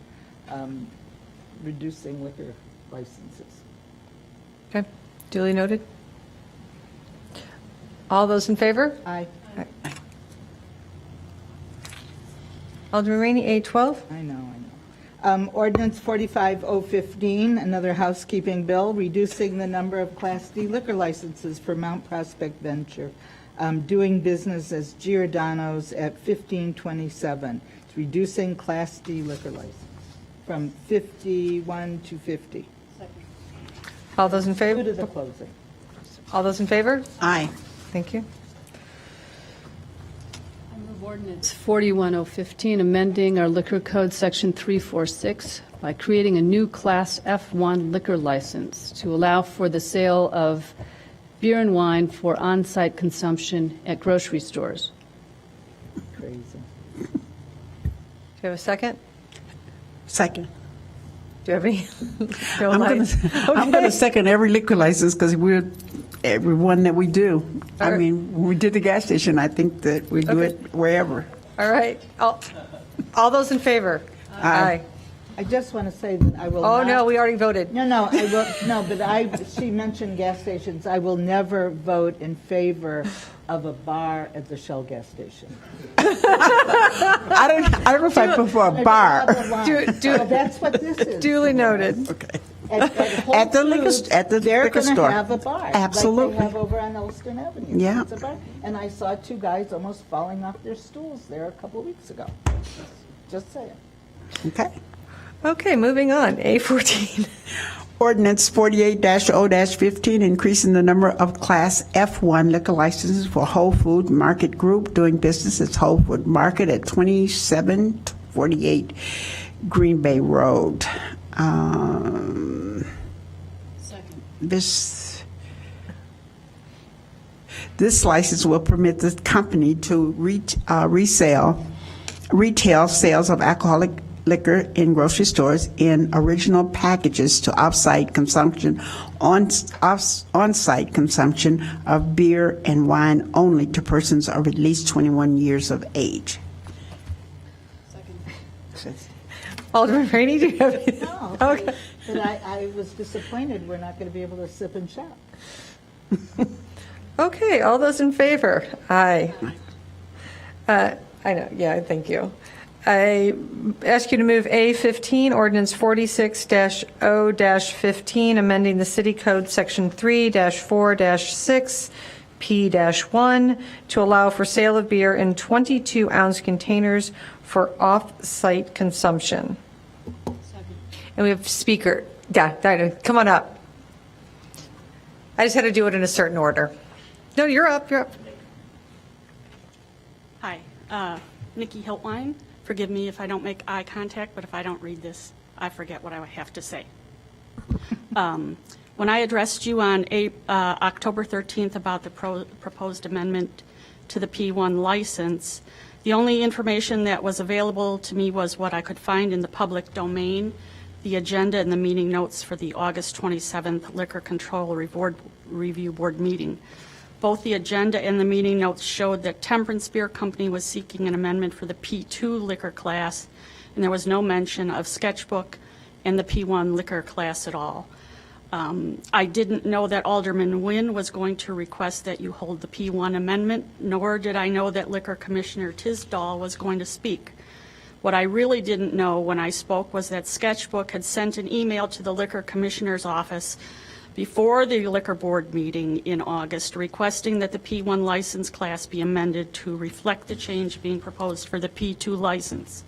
reducing liquor licenses. Okay, duly noted. All those in favor? Aye. Alderman Rainey, A12. I know. Ordinance 45015, another housekeeping bill, reducing the number of Class D liquor licenses for Mount Prospect Venture, doing business as Giordano's at 1527. It's reducing Class D liquor license from 51 to 50. All those in favor? Due to the closing. All those in favor? Aye. Thank you. Ordinance 41015, amending our Liquor Code, Section 346, by creating a new Class F1 liquor license to allow for the sale of beer and wine for on-site consumption at grocery stores. Crazy. Do you have a second? Second. Do you have any? No I'm lights? going to second every liquor license because every one that we do. All I right. mean, when we did the gas station, I think that we do Okay. it wherever. All right. All those in favor? Aye. I just want to say that I will Oh, not. no, we already voted. No, I will, no, but she mentioned gas stations. I will never vote in favor of a bar at the Shell gas station. I don't know if I prefer a bar. Well, that's what this is. Duly noted. Okay. Whole At the liquor- Foods, at the they're liquor gonna store. have a bar. Absolutely. Like they have over on Elston Avenue. Yeah. It's a bar. And I saw two guys almost falling off their stools there a couple of weeks ago. Just saying. Okay. Okay, moving on. A14. Ordinance 48-0-15, increasing the number of Class F1 liquor licenses for Whole Food Market Group doing business as Whole Food Market at 2748 Green Bay Road. This license will permit the company to retail sales of alcoholic liquor in grocery stores in original packages to off-site consumption, on-site consumption of beer and wine only to persons of at least 21 years of age. Alderman Rainey, do you have anything? No, Okay. but I was disappointed we're not going to be able to sip and shout. Okay, all those in favor? Aye. I know, yeah, thank you. I ask you to move A15, ordinance 46-0-15, amending the city code section 3-4-6, P-1, to allow for sale of beer in 22-ounce containers for off-site consumption. And we have speaker. Yeah, Dinah, come on up. I just had to do it in a certain order. No, you're up, you're up. Hi, Nikki Hiltwine. Forgive me if I don't make eye contact, but if I don't read this, I forget what I have to say. When I addressed you on October 13th about the proposed amendment to the P1 license, the only information that was available to me was what I could find in the public domain, the agenda and the meeting notes for the August 27th Liquor Control Review Board meeting. Both the agenda and the meeting notes showed that Temperance Beer Company was seeking an amendment for the P2 liquor class, and there was no mention of Sketchbook and the P1 liquor class at all. I didn't know that Alderman Nguyen was going to request that you hold the P1 amendment, nor did I know that Liquor Commissioner Tisdall was going to speak. What I really didn't know when I spoke was that Sketchbook had sent an email to the Liquor Commissioner's office before the Liquor Board meeting in August, requesting that the P1 license class be amended to reflect the change being proposed for the P2 license.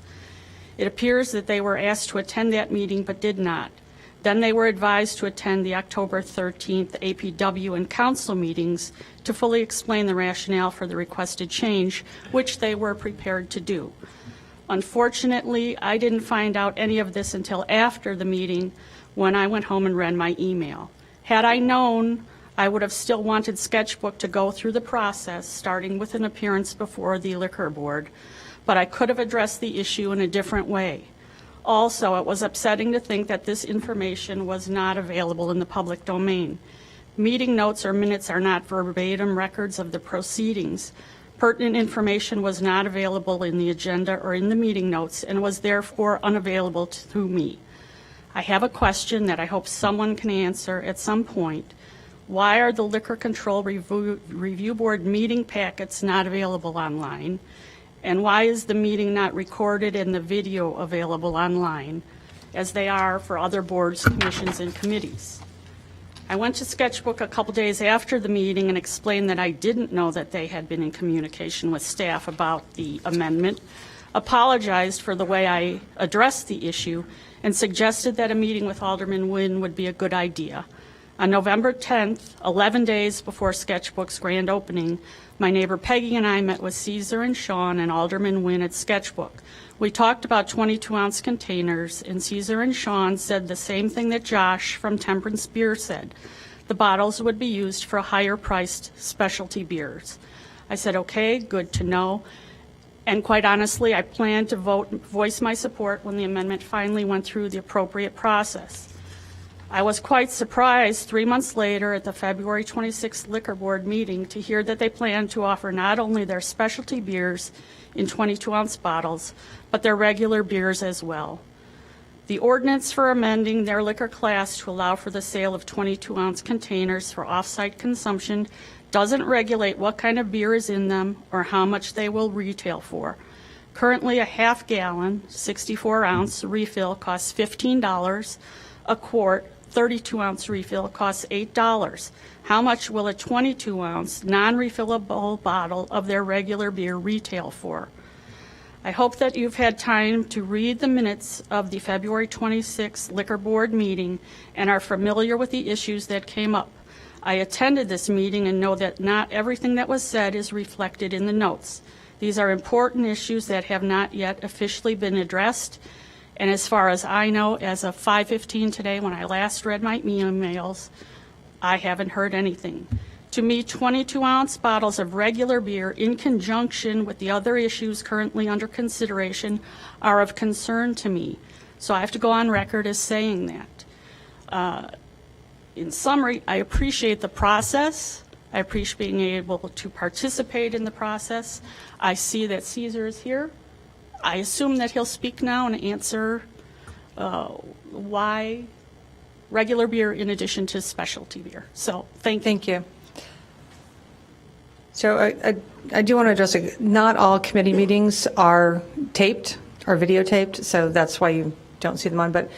It appears that they were asked to attend that meeting but did not. Then they were advised to attend the October 13th APW and council meetings to fully explain the rationale for the requested change, which they were prepared to do. Unfortunately, I didn't find out any of this until after the meeting when I went home and read my email. Had I known, I would have still wanted Sketchbook to go through the process, starting with an appearance before the Liquor Board, but I could have addressed the issue in a different way. Also, it was upsetting to think that this information was not available in the public domain. Meeting notes or minutes are not verbatim records of the proceedings. Pertinent information was not available in the agenda or in the meeting notes and was therefore unavailable to me. I have a question that I hope someone can answer at some point. Why are the Liquor Control Review Board meeting packets not available online? And why is the meeting not recorded and the video available online, as they are for other boards, commissions, and committees? I went to Sketchbook a couple days after the meeting and explained that I didn't know that they had been in communication with staff about the amendment, apologized for the way I addressed the issue, and suggested that a meeting with Alderman Nguyen would be a good idea. On November 10th, 11 days before Sketchbook's grand opening, my neighbor Peggy and I met with Caesar and Sean and Alderman Nguyen at Sketchbook. We talked about 22-ounce containers, and Caesar and Sean said the same thing that Josh from Temperance Beer said. The bottles would be used for higher-priced specialty beers. I said, okay, good to know. And quite honestly, I plan to voice my support when the amendment finally went through the appropriate process. I was quite surprised 3 months later at the February 26th Liquor Board meeting to hear that they plan to offer not only their specialty beers in 22-ounce bottles, but their regular beers as well. The ordinance for amending their liquor class to allow for the sale of 22-ounce containers for off-site consumption doesn't regulate what kind of beer is in them or how much they will retail for. Currently, a half-gallon, 64-ounce refill costs $15. A quart, 32-ounce refill costs $8. How much will a 22-ounce non-refillable bottle of their regular beer retail for? I hope that you've had time to read the minutes of the February 26th Liquor Board meeting and are familiar with the issues that came up. I attended this meeting and know that not everything that was said is reflected in the notes. These are important issues that have not yet officially been addressed. And as far as I know, as of 5:15 today, when I last read my emails, I haven't heard anything. To me, 22-ounce bottles of regular beer in conjunction with the other issues currently under consideration are of concern to me. So I have to go on record as saying that. In summary, I appreciate the process. I appreciate being able to participate in the process. I see that Caesar is here. I assume that he'll speak now and answer why regular beer in addition to specialty beer. So thank you. Thank you. So I do want to address, not all committee meetings are taped, are videotaped, so that's why you don't see them on. But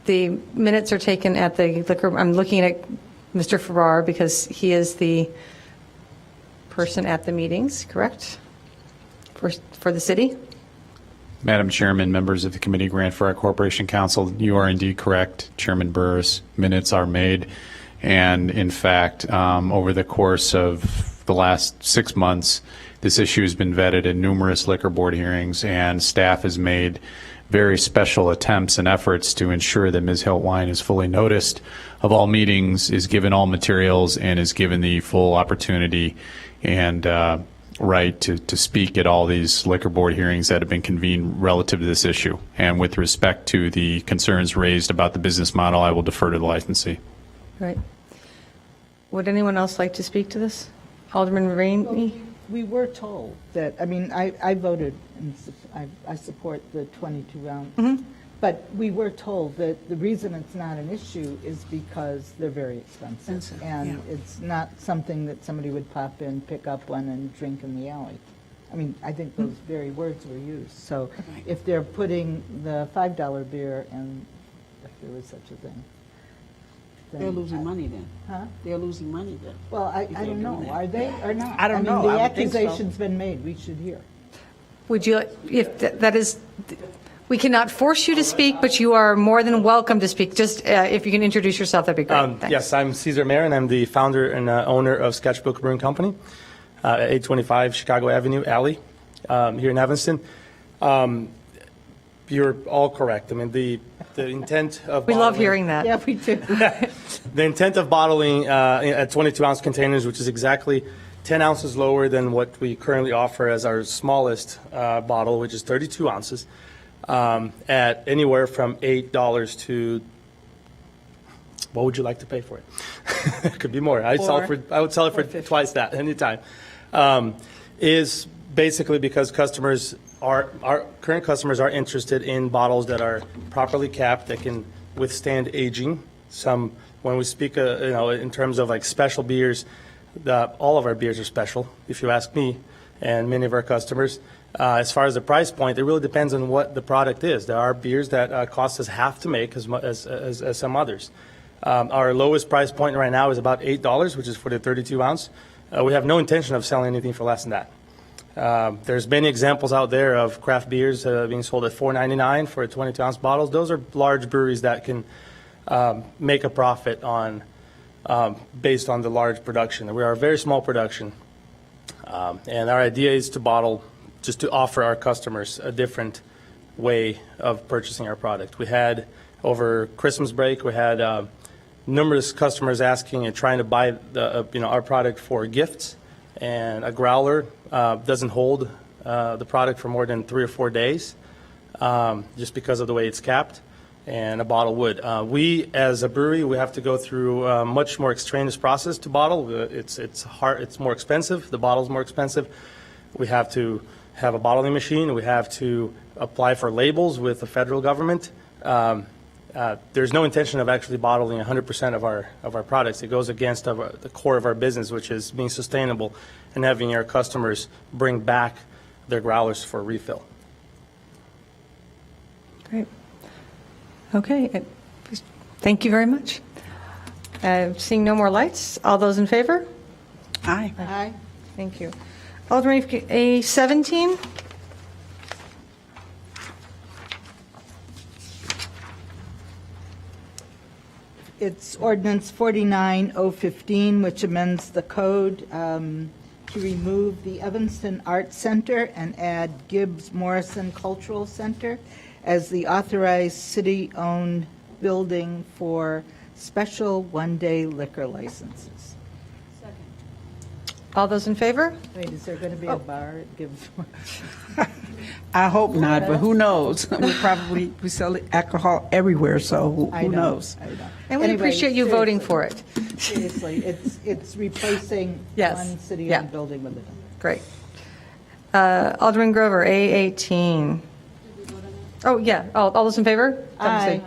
the minutes are taken at the liquor, I'm looking at Mr. Farrar because he is the person at the meetings, correct? For the city? Madam Chairman, members of the Committee Grant for our Corporation Council, you are indeed correct. Chairman Burris, minutes are made. And in fact, over the course of the last 6 months, this issue has been vetted in numerous liquor board hearings, and staff has made very special attempts and efforts to ensure that Ms. Hiltwein is fully noticed of all meetings, is given all materials, and is given the full opportunity and right to speak at all these liquor board hearings that have been convened relative to this issue. And with respect to the concerns raised about the business model, I will defer to the licensee. Right. Would anyone else like to speak to this? Alderman Rainey? We were told that, I mean, I voted, and I support the 22-ounce, but we were told that the reason it's not an issue is because they're very expensive. And it's not something that somebody would pop in, pick up one, and drink in the alley. I mean, I think those very words were used. So if they're putting the $5 beer in, if there was such a thing. They're losing money then. Huh? They're losing money then. Well, I don't know. Are they or not? I don't know. The I would think so. accusation's been made. We should hear. Would you, if that is, we cannot force you to speak, but you are more than welcome to speak. Just if you can introduce yourself, that'd be great. Thanks. Yes, I'm Caesar Marin. I'm the founder and owner of Sketchbook Brewing Company at 825 Chicago Avenue, Alley, here in Evanston. You're all correct. I mean, the intent of We love hearing that. Yeah, we do. the intent of bottling at 22-ounce containers, which is exactly 10 ounces lower than what we currently offer as our smallest bottle, which is 32 ounces, at anywhere from $8 to, what would you like to pay for it? It could be more. I would sell it for twice that anytime. Is basically because our current customers are interested in bottles that are properly capped, that can withstand aging. When we speak, in terms of like special beers, all of our beers are special, if you ask me, and many of our customers. As far as the price point, it really depends on what the product is. There are beers that cost us half to make as some others. Our lowest price point right now is about $8, which is for the 32 ounce. We have no intention of selling anything for less than that. There's many examples out there of craft beers being sold at $4.99 for 22-ounce bottles. Those are large breweries that can make a profit on based on the large production. We are a very small production. And our idea is to bottle, just to offer our customers a different way of purchasing our product. We had, over Christmas break, we had numerous customers asking and trying to buy our product for gifts. And a growler doesn't hold the product for more than 3 or 4 days, just because of the way it's capped, and a bottle would. We, as a brewery, we have to go through a much more extraneous process to bottle. It's hard. It's more expensive. The bottle's more expensive. We have to have a bottling machine. We have to apply for labels with the federal government. There's no intention of actually bottling 100% of our products. It goes against the core of our business, which is being sustainable and having our customers bring back their growlers for refill. Great. Okay. Thank you very much. Seeing no more lights, all those in favor? Aye. Aye. Thank you. Alderman A17? It's ordinance 49015, which amends the code to remove the Evanston Arts Center and add Gibbs Morrison Cultural Center as the authorized city-owned building for special one-day liquor licenses. All those in favor? Wait, is there going to be a bar at Gibbs Morrison? I hope not, but who knows? We sell alcohol everywhere, so I who know, knows? I know. And we Anyway, appreciate you voting seriously, for it. Seriously, it's replacing Yes. one city-owned Yeah. building with another. Great. Alderman Grover, A18. Oh, yeah. All those in favor? Aye.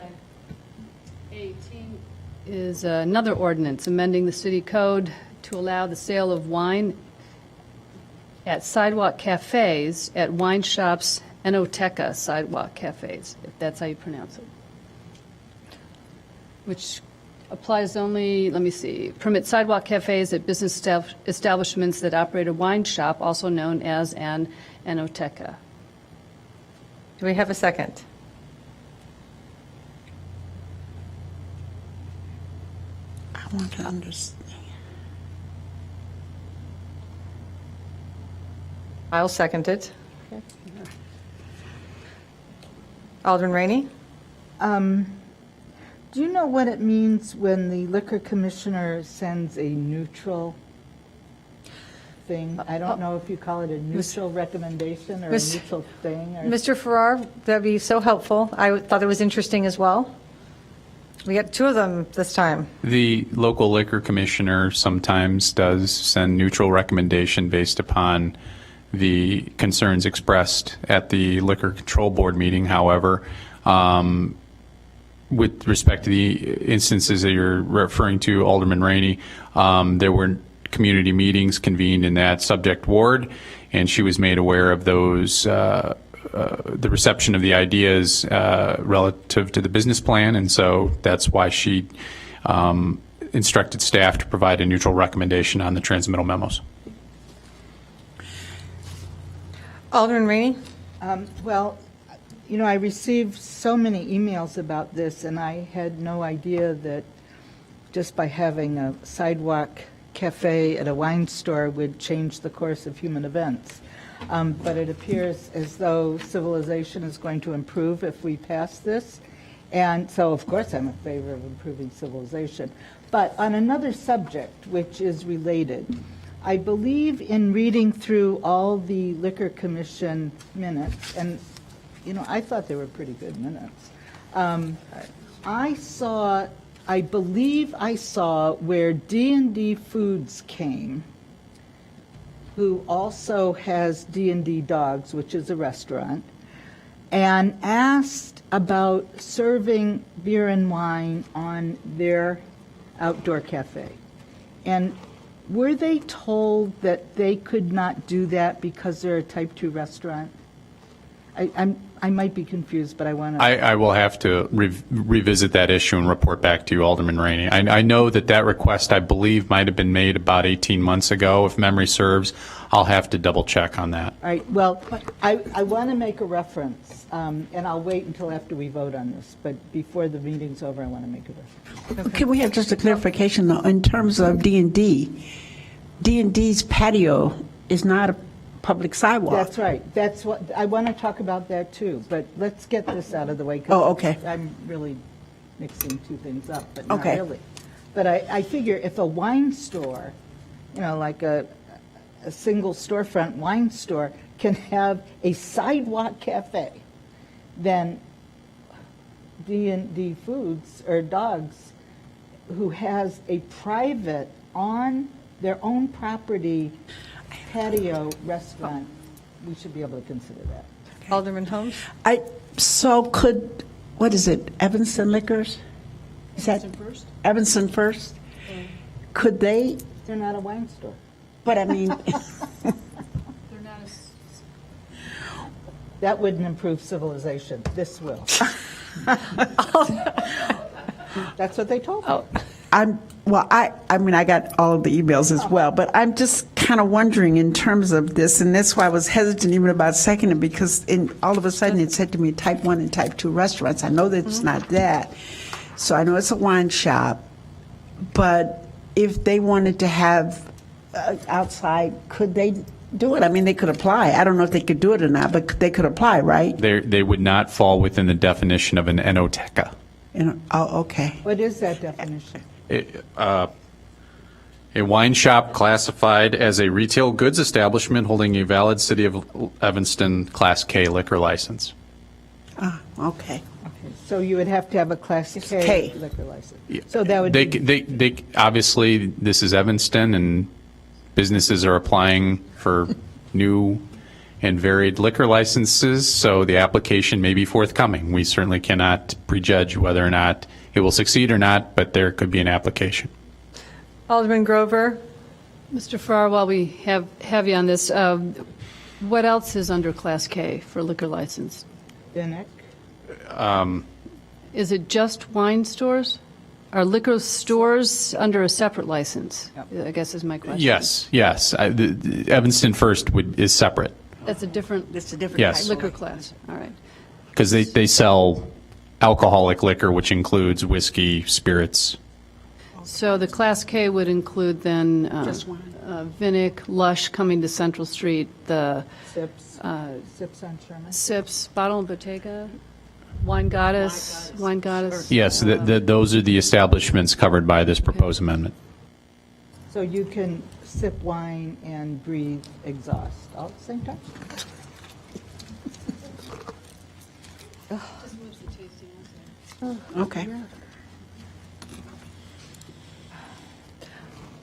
18 is another ordinance amending the city code to allow the sale of wine at sidewalk cafes at wine shops, Enoteca sidewalk cafes, if that's how you pronounce it. Which applies only, let me see, permit sidewalk cafes at business establishments that operate a wine shop, also known as an Enoteca. Do we have a second? I want to understand. I'll second it. Alderman Rainey? Do you know what it means when the liquor commissioner sends a neutral thing? I don't know if you call it a neutral recommendation or a Miss- neutral thing. Or Mr. Farrar, that'd be so helpful. I thought it was interesting as well. We got 2 of them this time. The local liquor commissioner sometimes does send neutral recommendation based upon the concerns expressed at the Liquor Control Board meeting. However, with respect to the instances that you're referring to, Alderman Rainey, there were community meetings convened in that subject ward, and she was made aware of those, the reception of the ideas relative to the business plan, and so that's why she instructed staff to provide a neutral recommendation on the transmittal memos. Alderman Rainey? Well, you know, I received so many emails about this, and I had no idea that just by having a sidewalk cafe at a wine store would change the course of human events. But it appears as though civilization is going to improve if we pass this. And so, of course, I'm in favor of improving civilization. But on another subject, which is related, I believe in reading through all the Liquor Commission minutes, and, you know, I thought they were pretty good minutes. I believe I saw where D&D Foods came, who also has D&D Dogs, which is a restaurant, and asked about serving beer and wine on their outdoor cafe. And were they told that they could not do that because they're a type 2 restaurant? I might be confused, but I want to. I will have to revisit that issue and report back to you, Alderman Rainey. I know that request, I believe, might have been made about 18 months ago, if memory serves. I'll have to double check on that. All right, well, I want to make a reference, and I'll wait until after we vote on this, but before the meeting's over, I want to make a reference. Can we have just a clarification, though, in terms of D&D? D&D's patio is not a public sidewalk. That's right. That's what, I want to talk about that too, but let's get this out of the way. 'cause Oh, okay. I'm really mixing two things up, but not Okay. really. But I figure if a wine store, like a single storefront wine store can have a sidewalk cafe, then D&D Foods or Dogs, who has a private, on their own property patio restaurant, we should be able to consider that. Alderman Holmes? So could, what is it, Evanston Liquors? Is that Evanston First? Could they, They're not a wine store. but I mean, That wouldn't improve civilization. This will. That's what they told me. I mean, I got all of the emails as well, but I'm just kind of wondering in terms of this, and that's why I was hesitant even about seconding, because all of a sudden it said to me type 1 and type 2 restaurants. I know that it's not that. So I know it's a wine shop, but if they wanted to have outside, could they do it? I mean, they could apply. I don't know if they could do it or not, but they could apply, right? They would not fall within the definition of an enoteca. Oh, okay. What is that definition? A wine shop classified as a retail goods establishment holding a valid City of Evanston Class K liquor license. Okay. So you would have to have a Class K K. liquor license. So that would They, be, they obviously, this is Evanston, and businesses are applying for new and varied liquor licenses, so the application may be forthcoming. We certainly cannot prejudge whether or not it will succeed or not, but there could be an application. Alderman Grover? Mr. Farrar, while we have you on this, what else is under Class K for liquor license? Vinnick. Is it just wine stores? Are liquor stores under a separate license? I guess is my question. Yes. The Evanston First is separate, That's a different Yes. liquor class. All right. because they sell alcoholic liquor, which includes whiskey, spirits. So the Class K would include then Just wine. Vinnick, Lush coming to Central Street, the Sips on Sherman. Sips, Bottle and Bottega, Wine Goddess. Yes, those are the establishments covered by this proposed amendment. So you can sip wine and breathe exhaust all at the same time? Okay.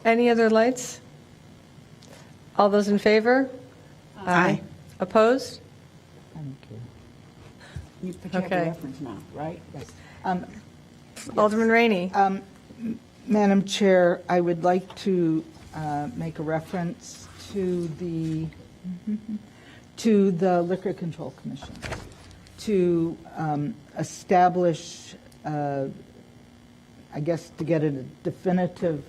Any other lights? All those in favor? Aye. Opposed? But you have Okay. a reference now, right? Yes. Alderman Rainey? Madam Chair, I would like to make a reference to the Liquor Control Commission to establish, I guess, to get a definitive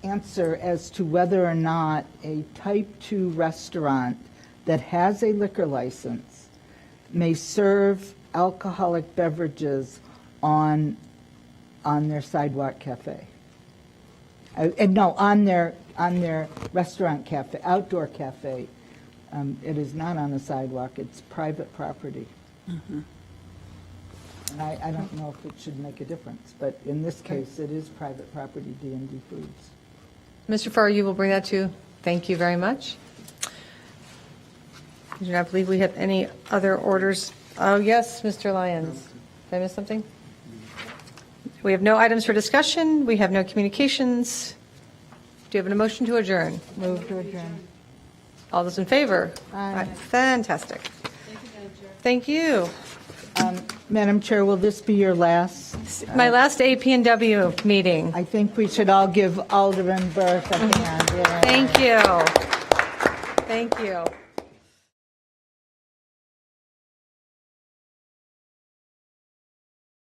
answer as to whether or not a Type 2 restaurant that has a liquor license may serve alcoholic beverages on their sidewalk cafe. No, on their restaurant cafe, outdoor cafe. It is not on the sidewalk, it's private property. And I don't know if it should make a difference, but in this case, it is private property, D&D Foods. Mr. Farrar, you will bring that to, thank you very much. I do not believe we have any other orders. Oh, yes, Mr. Lyons. Did I miss something? We have no items for discussion. We have no communications. Do you have a motion to adjourn? Move to adjourn. All those in favor? Aye. Fantastic. Thank you. Madam Chair, will this be your last? My last AP&W meeting. I think we should all give Alderman Burke a hand. Yeah. Thank you. Thank you.